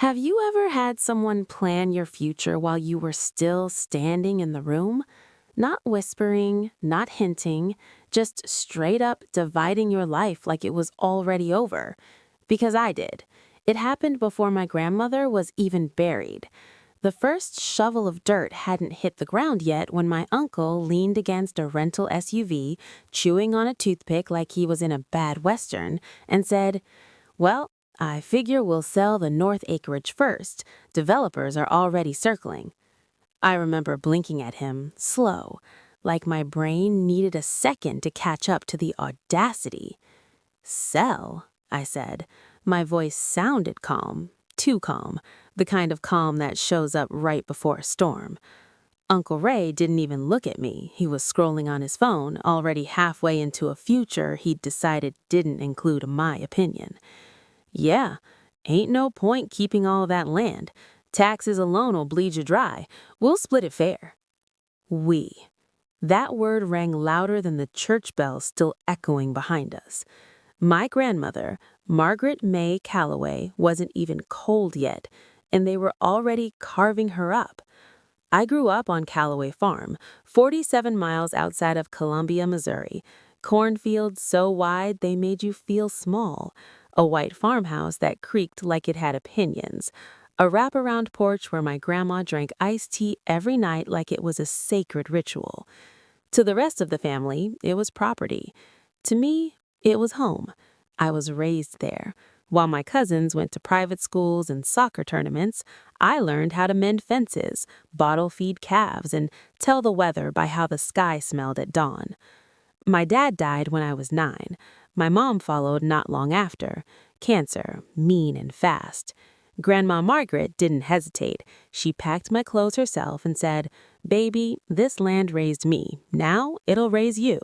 Have you ever had someone plan your future while you were still standing in the room? Not whispering, not hinting, just straight up dividing your life like it was already over. Because I did. It happened before my grandmother was even buried. The first shovel of dirt hadn't hit the ground yet when my uncle leaned against a rental SUV, chewing on a toothpick like he was in a bad western, and said, "Well, I figure we'll sell the north acreage first. Developers are already circling." I remember blinking at him, slow, like my brain needed a second to catch up to the audacity. "Sell?" I said. My voice sounded calm, too calm, the kind of calm that shows up right before a storm. Uncle Ray didn't even look at me. He was scrolling on his phone, already halfway into a future he'd decided didn't include my opinion. "Yeah, ain't no point keeping all that land. Taxes alone'll bleed you dry. We'll split it fair." We. That word rang louder than the church bells still echoing behind us. My grandmother, Margaret May Calloway, wasn't even cold yet, and they were already carving her up. I grew up on Calloway Farm, 47 miles outside of Columbia, Missouri. Cornfields so wide they made you feel small. A white farmhouse that creaked like it had opinions. A wraparound porch where my grandma drank iced tea every night like it was a sacred ritual. To the rest of the family, it was property. To me, it was home. I was raised there. While my cousins went to private schools and soccer tournaments, I learned how to mend fences, bottle feed calves, and tell the weather by how the sky smelled at dawn. My dad died when I was 9. My mom followed not long after. Cancer, mean and fast. Grandma Margaret didn't hesitate. She packed my clothes herself and said, "Baby, this land raised me. Now it'll raise you."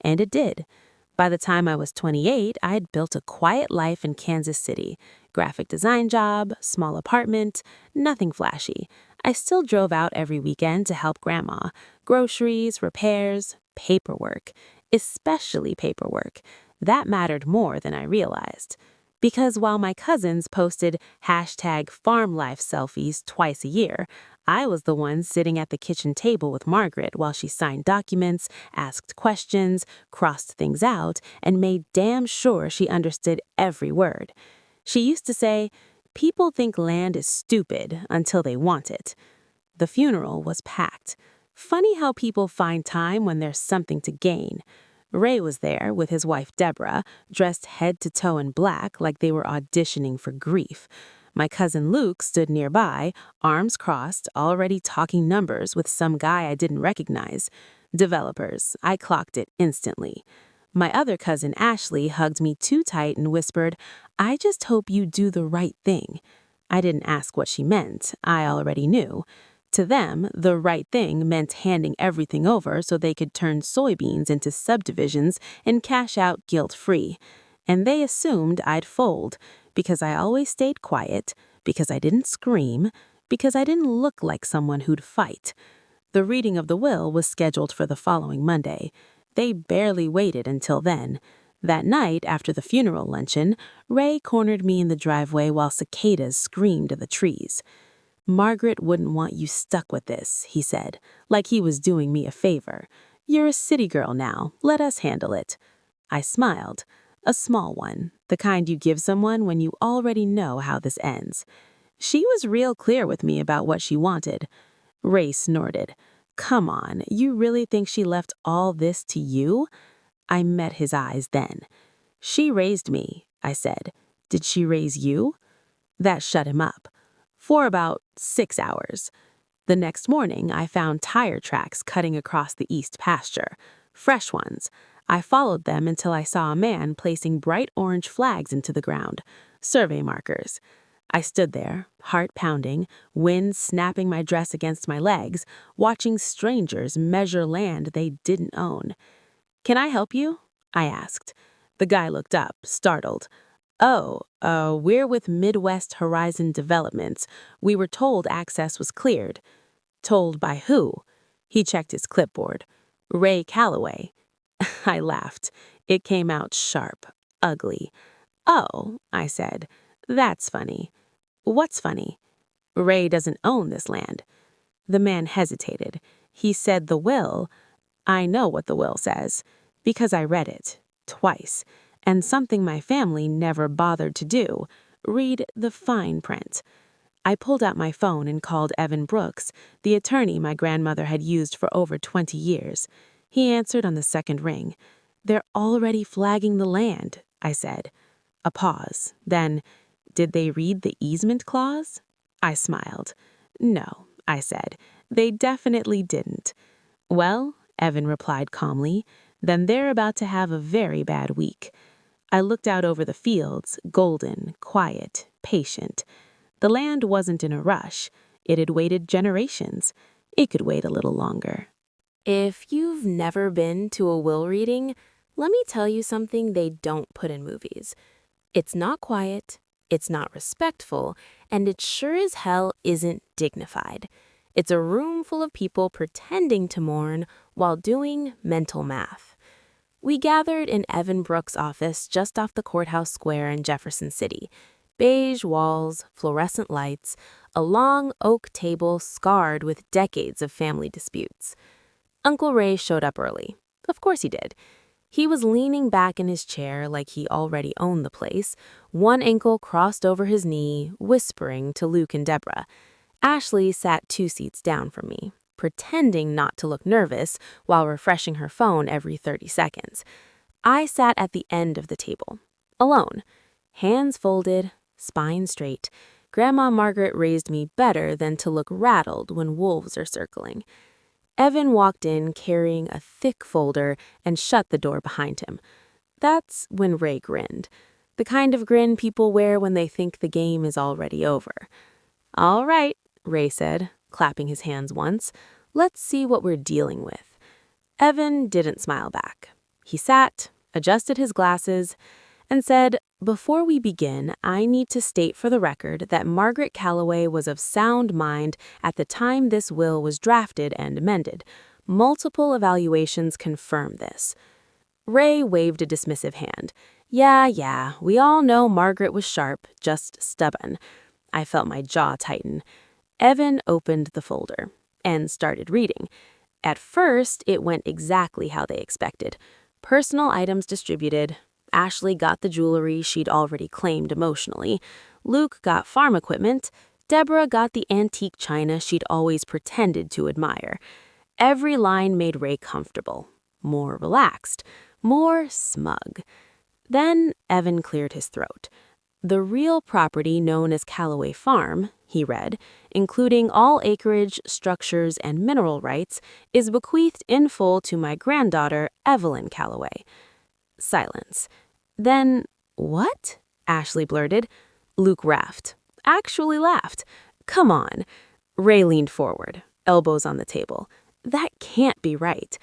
And it did. By the time I was 28, I had built a quiet life in Kansas City. Graphic design job, small apartment, nothing flashy. I still drove out every weekend to help Grandma. Groceries, repairs, paperwork. Especially paperwork. That mattered more than I realized. Because while my cousins posted #farmlife selfies twice a year, I was the one sitting at the kitchen table with Margaret while she signed documents, asked questions, crossed things out, and made damn sure she understood every word. She used to say, "People think land is stupid until they want it." The funeral was packed. Funny how people find time when there's something to gain. Ray was there with his wife Deborah, dressed head to toe in black like they were auditioning for grief. My cousin Luke stood nearby, arms crossed, already talking numbers with some guy I didn't recognize. Developers. I clocked it instantly. My other cousin Ashley hugged me too tight and whispered, "I just hope you do the right thing." I didn't ask what she meant. I already knew. To them, the right thing meant handing everything over so they could turn soybeans into subdivisions and cash out guilt-free. And they assumed I'd fold, because I always stayed quiet, because I didn't scream, because I didn't look like someone who'd fight. The reading of the will was scheduled for the following Monday. They barely waited until then. That night, after the funeral luncheon, Ray cornered me in the driveway while cicadas screamed in the trees. "Margaret wouldn't want you stuck with this," he said, like he was doing me a favor. "You're a city girl now. Let us handle it." I smiled. A small one, the kind you give someone when you already know how this ends. She was real clear with me about what she wanted. Ray snorted. "Come on, you really think she left all this to you?" I met his eyes then. "She raised me," I said. "Did she raise you?" That shut him up. For about 6 hours. The next morning, I found tire tracks cutting across the east pasture. Fresh ones. I followed them until I saw a man placing bright orange flags into the ground. Survey markers. I stood there, heart pounding, wind snapping my dress against my legs, watching strangers measure land they didn't own. "Can I help you?" I asked. The guy looked up, startled. "Oh, we're with Midwest Horizon Developments. We were told access was cleared." "Told by who?" He checked his clipboard. "Ray Calloway." I laughed. It came out sharp, ugly. "Oh," I said, "that's funny. What's funny? Ray doesn't own this land. The man hesitated. He said the will. I know what the will says, because I read it, twice, and something my family never bothered to do, read the fine print. I pulled out my phone and called Evan Brooks, the attorney my grandmother had used for over 20 years. He answered on the second ring. They're already flagging the land, I said. A pause. Then, did they read the easement clause? I smiled. No, I said. They definitely didn't. Well, Evan replied calmly, then they're about to have a very bad week. I looked out over the fields, golden, quiet, patient. The land wasn't in a rush. It had waited generations. It could wait a little longer. If you've never been to a will reading, let me tell you something they don't put in movies. It's not quiet, it's not respectful, and it sure as hell isn't dignified. It's a room full of people pretending to mourn while doing mental math. We gathered in Evan Brooks' office just off the courthouse square in Jefferson City. Beige walls, fluorescent lights, a long oak table scarred with decades of family disputes. Uncle Ray showed up early. Of course he did. He was leaning back in his chair like he already owned the place, one ankle crossed over his knee, whispering to Luke and Deborah. Ashley sat 2 seats down from me, pretending not to look nervous while refreshing her phone every 30 seconds. I sat at the end of the table, alone, hands folded, spine straight. Grandma Margaret raised me better than to look rattled when wolves are circling. Evan walked in carrying a thick folder and shut the door behind him. That's when Ray grinned, the kind of grin people wear when they think the game is already over. All right, Ray said, clapping his hands once. Let's see what we're dealing with. Evan didn't smile back. He sat, adjusted his glasses, and said, "Before we begin, I need to state for the record that Margaret Calloway was of sound mind at the time this will was drafted and amended. Multiple evaluations confirm this." Ray waved a dismissive hand. Yeah, we all know Margaret was sharp, just stubborn. I felt my jaw tighten. Evan opened the folder and started reading. At first, it went exactly how they expected. Personal items distributed. Ashley got the jewelry she'd already claimed emotionally. Luke got farm equipment. Deborah got the antique china she'd always pretended to admire. Every line made Ray comfortable, more relaxed, more smug. Then Evan cleared his throat. The real property known as Calloway Farm, he read, including all acreage, structures, and mineral rights, is bequeathed in full to my granddaughter, Evelyn Calloway. Silence. Then, what? Ashley blurted. Luke actually laughed. Come on. Ray leaned forward, elbows on the table. That can't be right.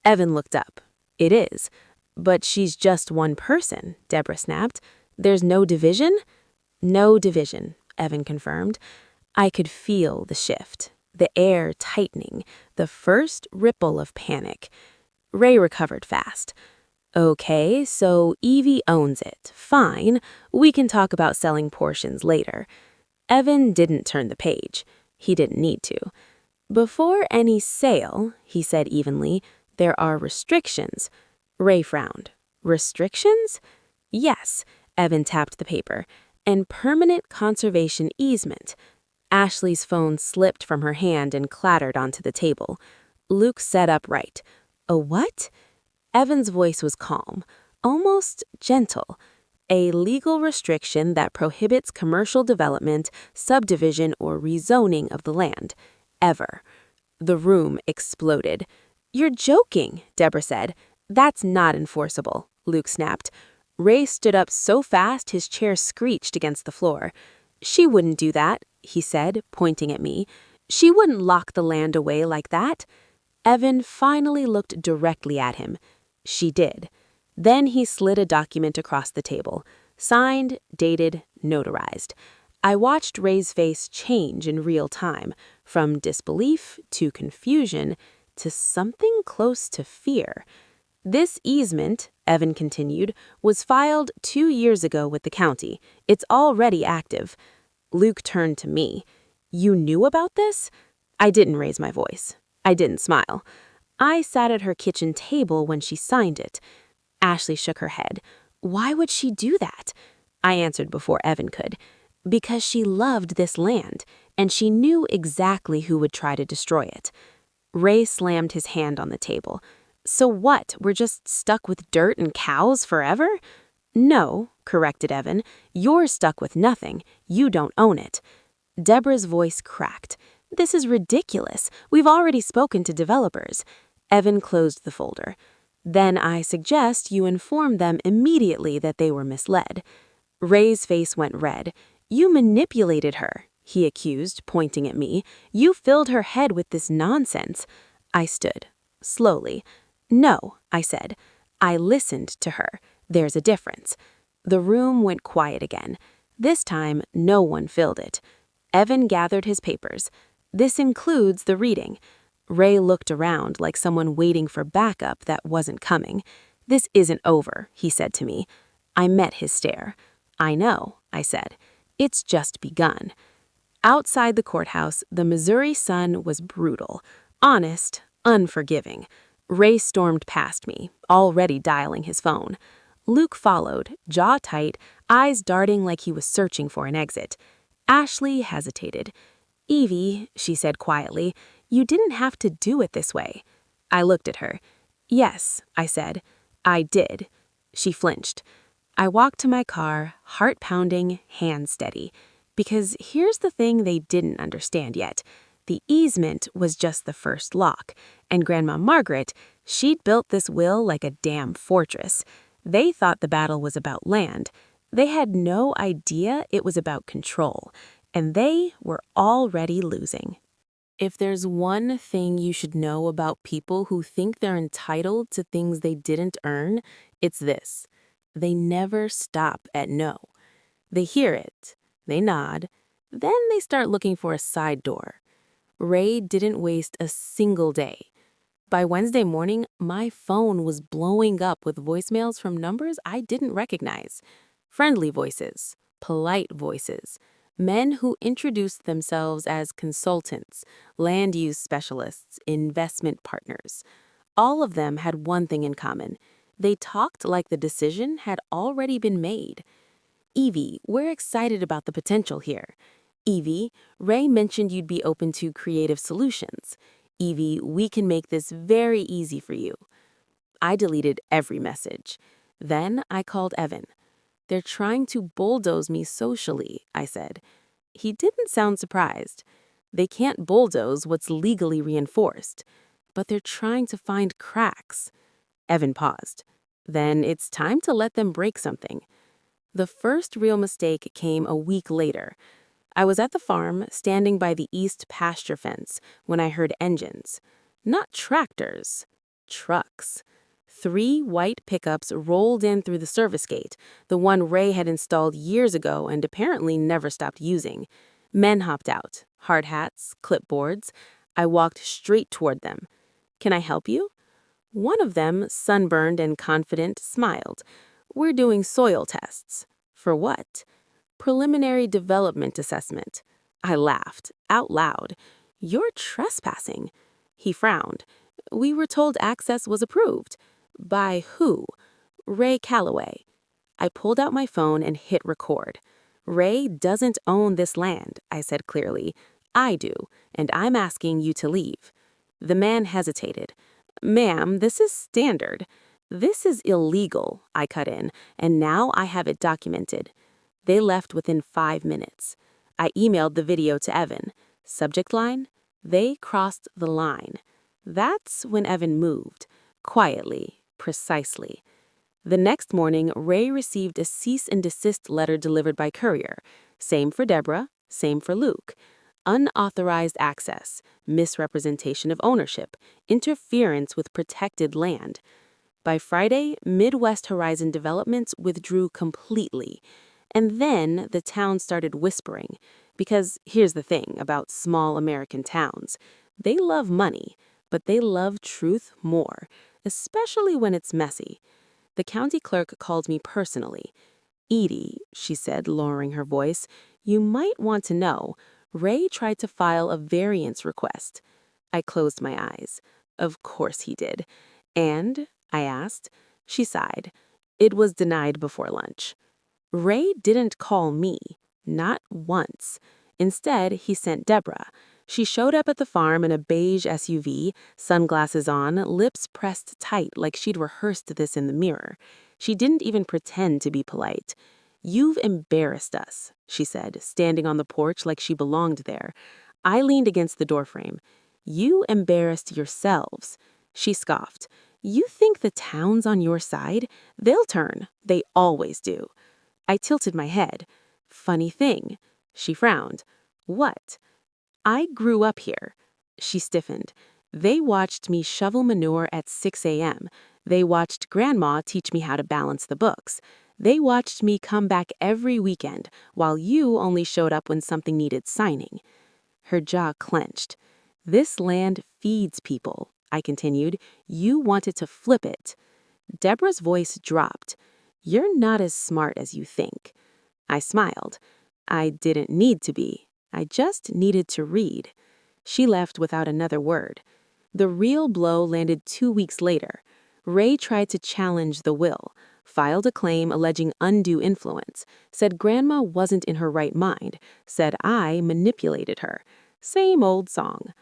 Evan looked up. It is. But she's just one person, Deborah snapped. There's no division? No division, Evan confirmed. I could feel the shift, the air tightening, the first ripple of panic. Ray recovered fast. Okay, so Evie owns it. Fine. We can talk about selling portions later. Evan didn't turn the page. He didn't need to. Before any sale, he said evenly, there are restrictions. Ray frowned. Restrictions? Yes, Evan tapped the paper. And permanent conservation easement. Ashley's phone slipped from her hand and clattered onto the table. Luke sat upright. A what? Evan's voice was calm, almost gentle. A legal restriction that prohibits commercial development, subdivision, or rezoning of the land. Ever. The room exploded. You're joking, Deborah said. That's not enforceable, Luke snapped. Ray stood up so fast his chair screeched against the floor. She wouldn't do that, he said, pointing at me. She wouldn't lock the land away like that. Evan finally looked directly at him. She did. Then he slid a document across the table. Signed, dated, notarized. I watched Ray's face change in real time, from disbelief to confusion to something close to fear. This easement, Evan continued, was filed 2 years ago with the county. It's already active. Luke turned to me. You knew about this? I didn't raise my voice. I didn't smile. I sat at her kitchen table when she signed it. Ashley shook her head. Why would she do that? I answered before Evan could. Because she loved this land, and she knew exactly who would try to destroy it. Ray slammed his hand on the table. So what, we're just stuck with dirt and cows forever? No, corrected Evan. You're stuck with nothing. You don't own it. Deborah's voice cracked. This is ridiculous. We've already spoken to developers. Evan closed the folder. Then I suggest you inform them immediately that they were misled. Ray's face went red. You manipulated her, he accused, pointing at me. You filled her head with this nonsense. I stood. Slowly. No, I said. I listened to her. There's a difference. The room went quiet again. This time, no one filled it. Evan gathered his papers. This includes the reading. Ray looked around like someone waiting for backup that wasn't coming. This isn't over, he said to me. I met his stare. I know, I said. It's just begun. Outside the courthouse, the Missouri sun was brutal, honest, unforgiving. Ray stormed past me, already dialing his phone. Luke followed, jaw tight, eyes darting like he was searching for an exit. Ashley hesitated. Evie, she said quietly, you didn't have to do it this way. I looked at her. Yes, I said. I did. She flinched. I walked to my car, heart pounding, hands steady. Because here's the thing they didn't understand yet. The easement was just the first lock, and Grandma Margaret, she'd built this will like a damn fortress. They thought the battle was about land. They had no idea it was about control, and they were already losing. If there's one thing you should know about people who think they're entitled to things they didn't earn, it's this. They never stop at no. They hear it, they nod, then they start looking for a side door. Ray didn't waste a single day. By Wednesday morning, my phone was blowing up with voicemails from numbers I didn't recognize. Friendly voices, polite voices, men who introduced themselves as consultants, land use specialists, investment partners. All of them had one thing in common. They talked like the decision had already been made. Evie, we're excited about the potential here. Evie, Ray mentioned you'd be open to creative solutions. Evie, we can make this very easy for you. I deleted every message. Then I called Evan. They're trying to bulldoze me socially, I said. He didn't sound surprised. They can't bulldoze what's legally reinforced, but they're trying to find cracks. Evan paused. Then it's time to let them break something. The first real mistake came a week later. I was at the farm, standing by the east pasture fence, when I heard engines. Not tractors, trucks. 3 white pickups rolled in through the service gate, the one Ray had installed years ago and apparently never stopped using. Men hopped out, hard hats, clipboards. I walked straight toward them. Can I help you? One of them, sunburned and confident, smiled. We're doing soil tests. For what? Preliminary development assessment. I laughed, out loud. You're trespassing. He frowned. We were told access was approved. By who? Ray Calloway. I pulled out my phone and hit record. Ray doesn't own this land, I said clearly. I do, and I'm asking you to leave. The man hesitated. Ma'am, this is standard. This is illegal, I cut in, and now I have it documented. They left within 5 minutes. I emailed the video to Evan. Subject line, they crossed the line. That's when Evan moved. Quietly, precisely. The next morning, Ray received a cease and desist letter delivered by courier. Same for Deborah, same for Luke. Unauthorized access, misrepresentation of ownership, interference with protected land. By Friday, Midwest Horizon Developments withdrew completely. And then the town started whispering. Because here's the thing about small American towns. They love money, but they love truth more, especially when it's messy. The county clerk called me personally. Edie, she said, lowering her voice, You might want to know, Ray tried to file a variance request. I closed my eyes. Of course he did. And, I asked. She sighed. It was denied before lunch. Ray didn't call me. Not once. Instead, he sent Deborah. She showed up at the farm in a beige SUV, sunglasses on, lips pressed tight like she'd rehearsed this in the mirror. She didn't even pretend to be polite. "You've embarrassed us," she said, standing on the porch like she belonged there. I leaned against the doorframe. "You embarrassed yourselves." She scoffed. "You think the town's on your side? They'll turn. They always do." I tilted my head. "Funny thing." She frowned. "What?" "I grew up here." She stiffened. "They watched me shovel manure at 6 a.m. They watched Grandma teach me how to balance the books. They watched me come back every weekend, while you only showed up when something needed signing." Her jaw clenched. "This land feeds people," I continued. "You wanted to flip it." Deborah's voice dropped. "You're not as smart as you think." I smiled. I didn't need to be. I just needed to read. She left without another word. The real blow landed 2 weeks later. Ray tried to challenge the will, filed a claim alleging undue influence, said Grandma wasn't in her right mind, said I manipulated her. Same old song.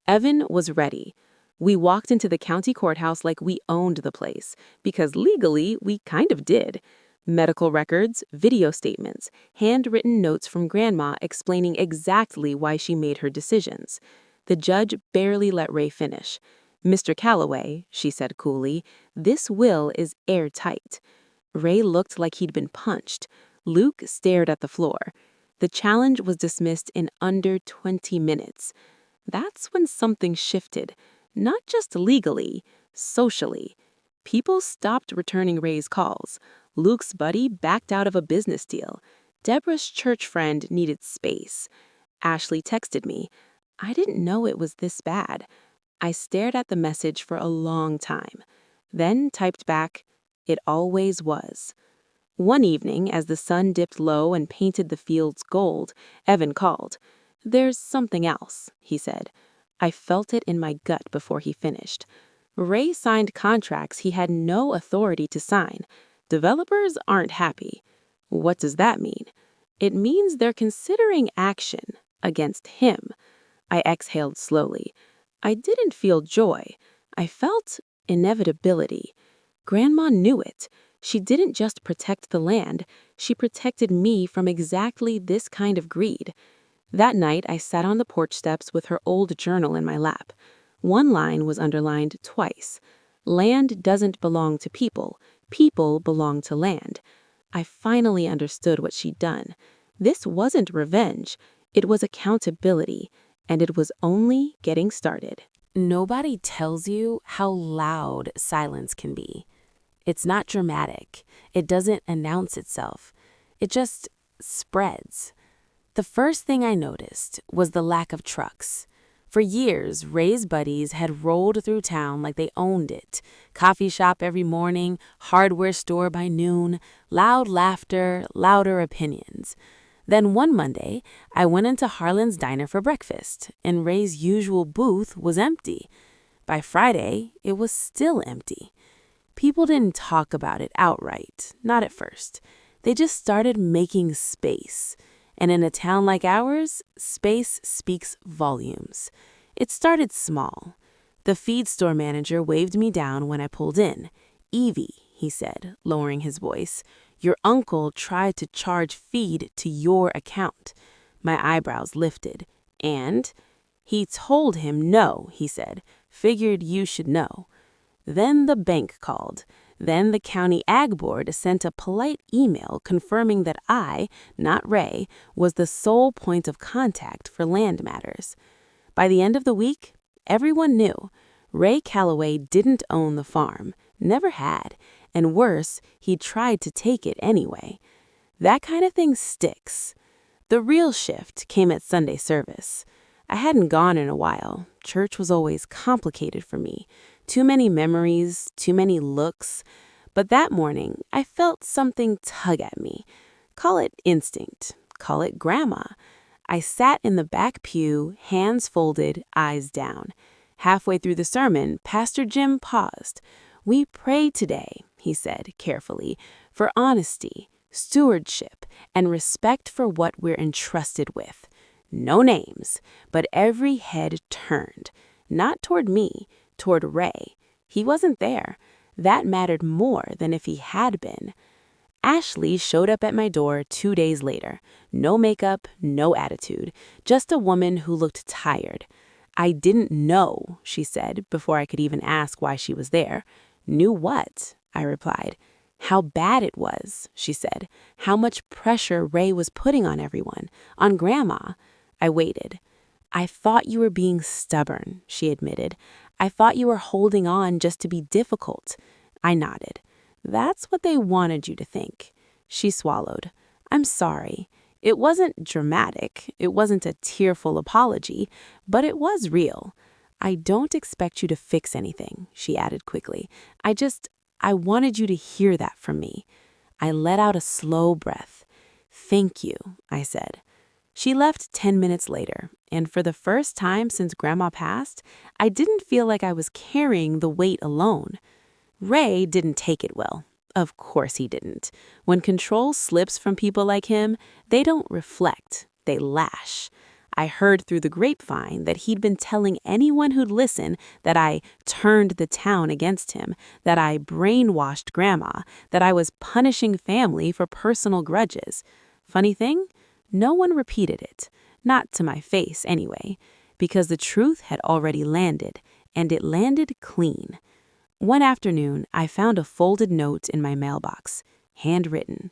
Evan was ready. We walked into the county courthouse like we owned the place, because legally we kind of did. Medical records, video statements, handwritten notes from Grandma explaining exactly why she made her decisions. The judge barely let Ray finish. "Mr. Calloway," she said coolly, "this will is airtight." Ray looked like he'd been punched. Luke stared at the floor. The challenge was dismissed in under 20 minutes. That's when something shifted. Not just legally, socially. People stopped returning Ray's calls. Luke's buddy backed out of a business deal. Deborah's church friend needed space. Ashley texted me. I didn't know it was this bad. I stared at the message for a long time. Then typed back, "It always was." One evening, as the sun dipped low and painted the fields gold, Evan called. "There's something else," he said. I felt it in my gut before he finished. Ray signed contracts he had no authority to sign. Developers aren't happy. What does that mean? It means they're considering action against him. I exhaled slowly. I didn't feel joy. I felt inevitability. Grandma knew it. She didn't just protect the land. She protected me from exactly this kind of greed. That night, I sat on the porch steps with her old journal in my lap. One line was underlined twice. "Land doesn't belong to people. People belong to land." I finally understood what she'd done. This wasn't revenge. It was accountability. And it was only getting started. Nobody tells you how loud silence can be. It's not dramatic. It doesn't announce itself. It just spreads. The first thing I noticed was the lack of trucks. For years, Ray's buddies had rolled through town like they owned it. Coffee shop every morning, hardware store by noon, loud laughter, louder opinions. Then one Monday, I went into Harlan's diner for breakfast, and Ray's usual booth was empty. By Friday, it was still empty. People didn't talk about it outright, not at first. They just started making space. And in a town like ours, space speaks volumes. It started small. The feed store manager waved me down when I pulled in. "Evie," he said, lowering his voice, "your uncle tried to charge feed to your account." My eyebrows lifted. "And?" "He told him no," he said. "Figured you should know." Then the bank called. Then the county ag board sent a polite email confirming that I, not Ray, was the sole point of contact for land matters. By the end of the week, everyone knew. Ray Calloway didn't own the farm, never had, and worse, he tried to take it anyway. That kind of thing sticks. The real shift came at Sunday service. I hadn't gone in a while. Church was always complicated for me. Too many memories, too many looks. But that morning, I felt something tug at me. Call it instinct. call it Grandma. I sat in the back pew, hands folded, eyes down. Halfway through the sermon, Pastor Jim paused. "We pray today," he said carefully, "for honesty, stewardship, and respect for what we're entrusted with. No names, but every head turned. Not toward me, toward Ray. He wasn't there. That mattered more than if he had been." Ashley showed up at my door 2 days later. No makeup, no attitude, just a woman who looked tired. "I didn't know," she said, before I could even ask why she was there. "Knew what?" I replied. "How bad it was," she said. "How much pressure Ray was putting on everyone, on Grandma." I waited. "I thought you were being stubborn," she admitted. "I thought you were holding on just to be difficult." I nodded. "That's what they wanted you to think." She swallowed. "I'm sorry. It wasn't dramatic. It wasn't a tearful apology, but it was real. I don't expect you to fix anything," she added quickly. I wanted you to hear that from me." I let out a slow breath. "Thank you," I said. She left 10 minutes later, and for the first time since Grandma passed, I didn't feel like I was carrying the weight alone. Ray didn't take it well. Of course he didn't. When control slips from people like him, they don't reflect, they lash. I heard through the grapevine that he'd been telling anyone who'd listen that I turned the town against him, that I brainwashed Grandma, that I was punishing family for personal grudges. Funny thing? No one repeated it. Not to my face, anyway, because the truth had already landed, and it landed clean. One afternoon, I found a folded note in my mailbox, handwritten.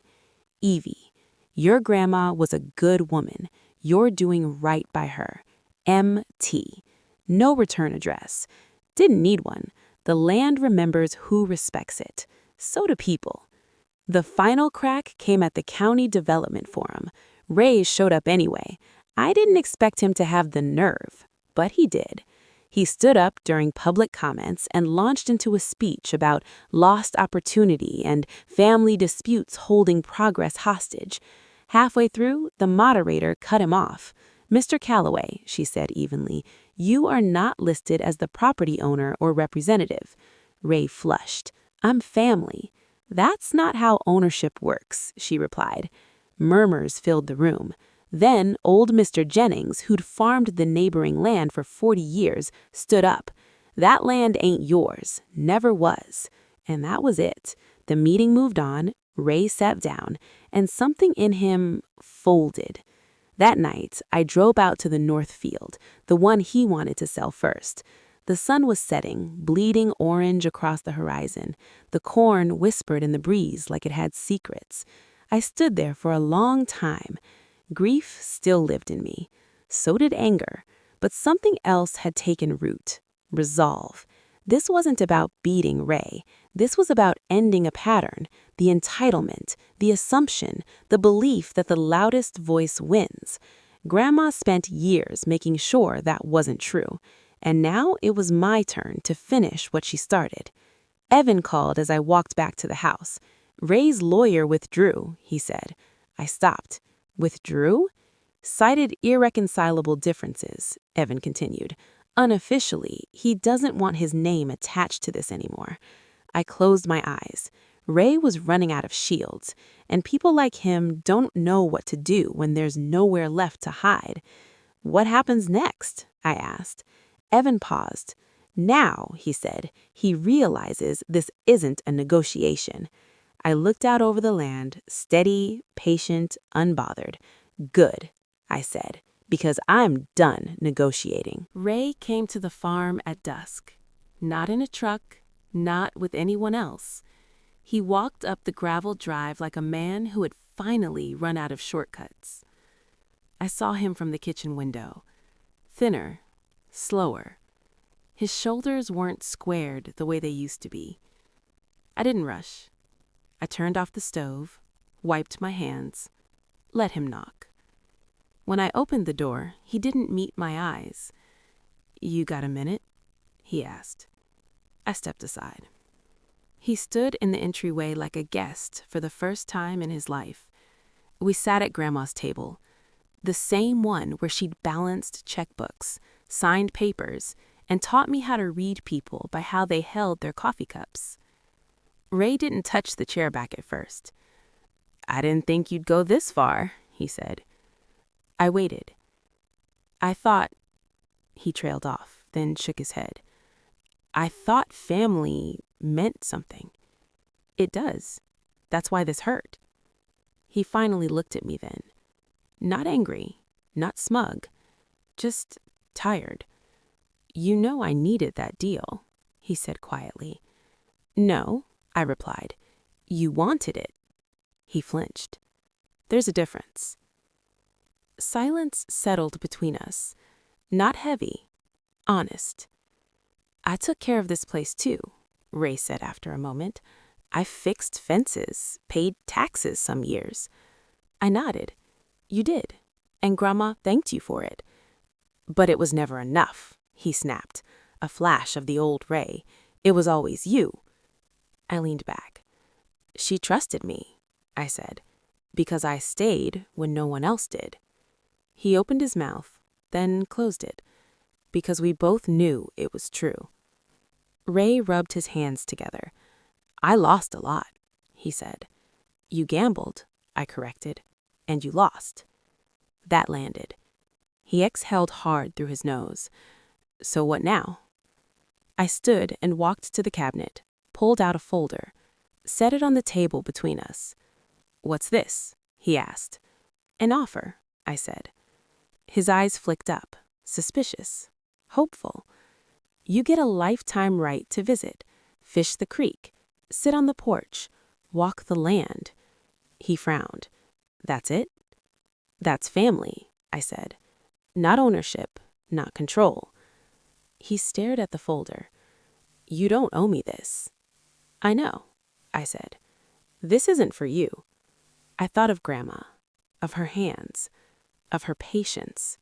"Evie, your grandma was a good woman. You're doing right by her. M.T. No return address. Didn't need one. The land remembers who respects it. So do people." The final crack came at the County Development Forum. Ray showed up anyway. I didn't expect him to have the nerve, but he did. He stood up during public comments and launched into a speech about lost opportunity and family disputes holding progress hostage. Halfway through, the moderator cut him off. "Mr. Calloway," she said evenly, "you are not listed as the property owner or representative." Ray flushed. "I'm family." "That's not how ownership works," she replied. Murmurs filled the room. Then old Mr. Jennings, who'd farmed the neighboring land for 40 years, stood up. "That land ain't yours. Never was." And that was it. The meeting moved on, Ray sat down, and something in him folded. That night, I drove out to the north field, the one he wanted to sell first. The sun was setting, bleeding orange across the horizon. The corn whispered in the breeze like it had secrets. I stood there for a long time. Grief still lived in me. So did anger. But something else had taken root. Resolve. This wasn't about beating Ray. This was about ending a pattern, the entitlement, the assumption, the belief that the loudest voice wins. Grandma spent years making sure that wasn't true. And now it was my turn to finish what she started. Evan called as I walked back to the house. "Ray's lawyer withdrew," he said. I stopped. "Withdrew?" "Cited irreconcilable differences," Evan continued. "Unofficially, he doesn't want his name attached to this anymore." I closed my eyes. Ray was running out of shields, and people like him don't know what to do when there's nowhere left to hide. "What happens next?" I asked. Evan paused. "Now," he said, "he realizes this isn't a negotiation." I looked out over the land, steady, patient, unbothered. "Good," I said, "because I'm done negotiating." Ray came to the farm at dusk. Not in a truck, not with anyone else. He walked up the gravel drive like a man who had finally run out of shortcuts. I saw him from the kitchen window. Thinner, slower. His shoulders weren't squared the way they used to be. I didn't rush. I turned off the stove, wiped my hands, let him knock. When I opened the door, he didn't meet my eyes. "You got a minute?" he asked. I stepped aside. He stood in the entryway like a guest for the first time in his life. We sat at Grandma's table, the same one where she'd balanced checkbooks, signed papers, and taught me how to read people by how they held their coffee cups. Ray didn't touch the chair back at first. "I didn't think you'd go this far," he said. I waited. "I thought," he trailed off, then shook his head. "I thought family meant something." "It does. That's why this hurt." He finally looked at me then. Not angry, not smug, just tired. "You know I needed that deal," he said quietly. "No," I replied. "You wanted it." He flinched. "There's a difference." Silence settled between us. Not heavy, honest. "I took care of this place too," Ray said after a moment. "I fixed fences, paid taxes some years." I nodded. "You did, and Grandma thanked you for it." "But it was never enough," he snapped, a flash of the old Ray. "It was always you." I leaned back. "She trusted me," I said, "because I stayed when no one else did." He opened his mouth, then closed it, because we both knew it was true. Ray rubbed his hands together. "I lost a lot," he said. "You gambled," I corrected, "and you lost." That landed. He exhaled hard through his nose. "So what now?" I stood and walked to the cabinet, pulled out a folder, set it on the table between us. "What's this?" he asked. "An offer," I said. His eyes flicked up, suspicious, hopeful. "You get a lifetime right to visit, fish the creek, sit on the porch, walk the land." He frowned. "That's it?" "That's family," I said. "Not ownership, not control." He stared at the folder. "You don't owe me this." "I know," I said. "This isn't for you." I thought of Grandma, of her hands, of her patience.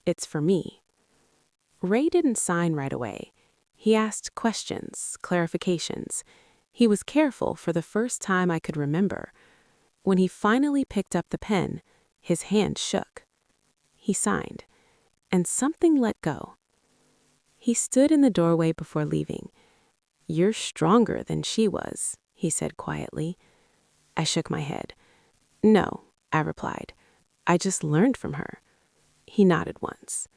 "It's for me." Ray didn't sign right away. He asked questions, clarifications. He was careful for the first time I could remember. When he finally picked up the pen, his hand shook. He signed, and something let go. He stood in the doorway before leaving. "You're stronger than she was," he said quietly. I shook my head. "No," I replied. "I just learned from her." He nodded once.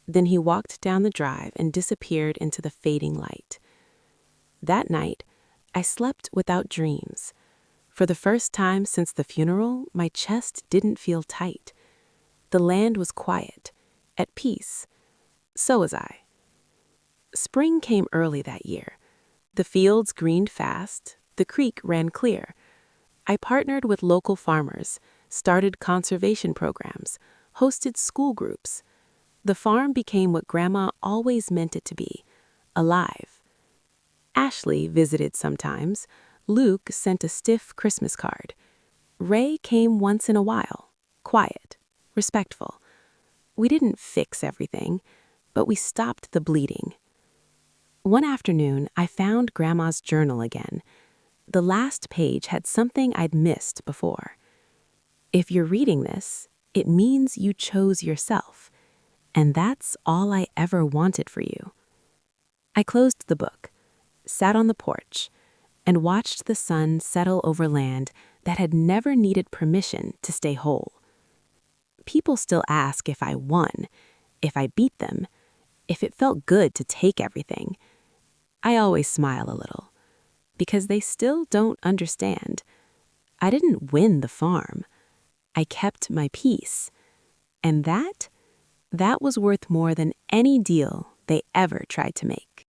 Then he walked down the drive and disappeared into the fading light. That night, I slept without dreams. For the first time since the funeral, my chest didn't feel tight. The land was quiet, at peace. So was I. Spring came early that year. The fields greened fast, the creek ran clear. I partnered with local farmers, started conservation programs, hosted school groups. The farm became what Grandma always meant it to be, alive. Ashley visited sometimes. Luke sent a stiff Christmas card. Ray came once in a while, quiet, respectful. We didn't fix everything, but we stopped the bleeding. One afternoon, I found Grandma's journal again. The last page had something I'd missed before. "If you're reading this, it means you chose yourself. And that's all I ever wanted for you." I closed the book, sat on the porch, and watched the sun settle over land that had never needed permission to stay whole. People still ask if I won, if I beat them, if it felt good to take everything. I always smile a little, because they still don't understand. I didn't win the farm. I kept my peace. And that was worth more than any deal they ever tried to make.